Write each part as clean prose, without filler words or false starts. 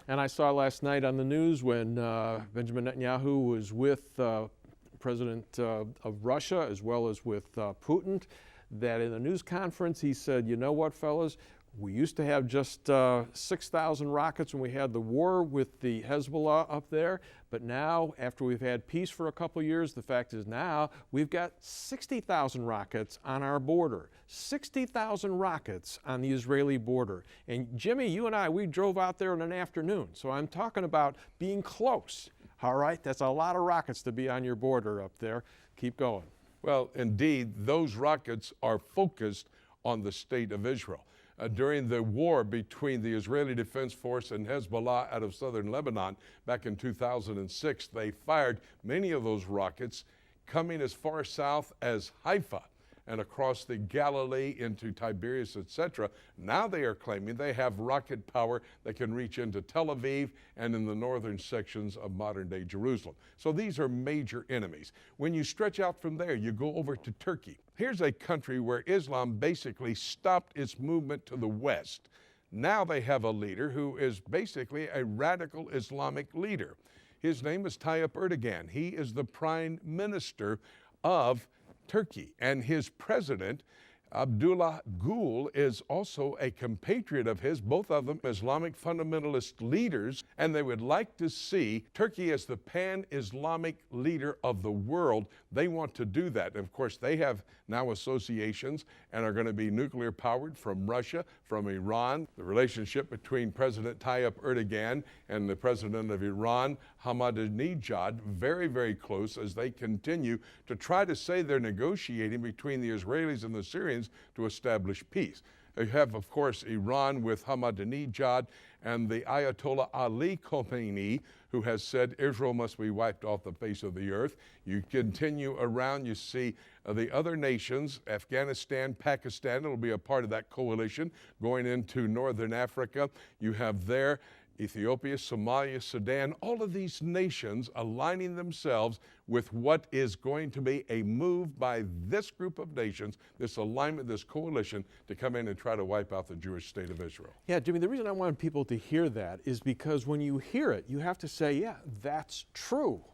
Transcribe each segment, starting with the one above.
And I saw last night on the news when Benjamin Netanyahu was with President of Russia as well as with Putin, that in a news conference he said, you know what, fellas, we used to have just 6,000 rockets when we had the war with the Hezbollah up there, but now, after we've had peace for a couple years, the fact is now we've got 60,000 rockets on our border, 60,000 rockets on the Israeli border. And Jimmy, you and I, we drove out there in an afternoon, so I'm talking about being close. All right, that's a lot of rockets to be on your border up there. Keep going. Well, indeed, those rockets are focused on the state of Israel. During the war between the Israeli Defense Force and Hezbollah out of southern Lebanon back in 2006, they fired many of those rockets coming as far south as Haifa and across the Galilee into Tiberias, etc. Now they are claiming they have rocket power that can reach into Tel Aviv and in the northern sections of modern-day Jerusalem. So these are major enemies. When you stretch out from there, you go over to Turkey. Here's a country where Islam basically stopped its movement to the west. Now they have a leader who is basically a radical Islamic leader. His name is Tayyip Erdogan. He is the prime minister of Turkey, and his president, Abdullah Gül, is also a compatriot of his, both of them Islamic fundamentalist leaders, and they would like to see Turkey as the pan-Islamic leader of the world. They want to do that. And of course, they have now associations and are going to be nuclear powered from Russia, from Iran. The relationship between President Tayyip Erdogan and the president of Iran, Ahmadinejad, very, very close as they continue to try to say they're negotiating between the Israelis and the Syrians to establish peace. You have, of course, Iran with Ahmadinejad and the Ayatollah Ali Khamenei, who has said Israel must be wiped off the face of the earth. You continue around, you see the other nations, Afghanistan, Pakistan, it'll be a part of that coalition going into northern Africa. You have there Ethiopia, Somalia, Sudan, all of these nations aligning themselves with what is going to be a move by this group of nations, this alignment, this coalition, to come in and try to wipe out the Jewish state of Israel. Yeah, Jimmy, the reason I want people to hear that is because when you hear it, you have to say, yeah, that's true,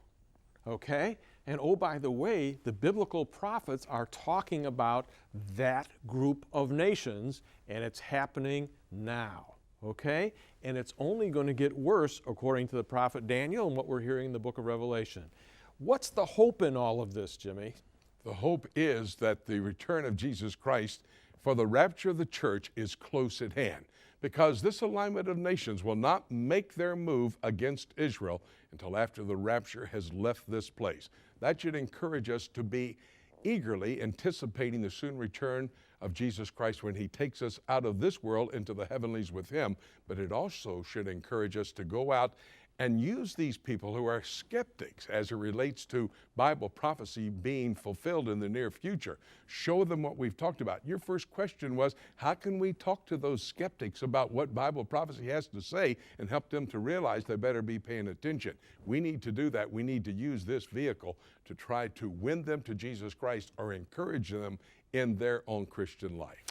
okay? And oh, by the way, the biblical prophets are talking about that group of nations, and it's happening now. Okay? And it's only going to get worse according to the prophet Daniel and what we're hearing in the book of Revelation. What's the hope in all of this, Jimmy? The hope is that the return of Jesus Christ for the rapture of the church is close at hand, because this alignment of nations will not make their move against Israel until after the rapture has left this place. That should encourage us to be eagerly anticipating the soon return of Jesus Christ when he takes us out of this world into the heavenlies with him. But it also should encourage us to go out and use these people who are skeptics as it relates to Bible prophecy being fulfilled in the near future. Show them what we've talked about. Your first question was, how can we talk to those skeptics about what Bible prophecy has to say and help them to realize they better be paying attention? We need to do that. We need to use this vehicle to try to win them to Jesus Christ or encourage them in their own Christian life.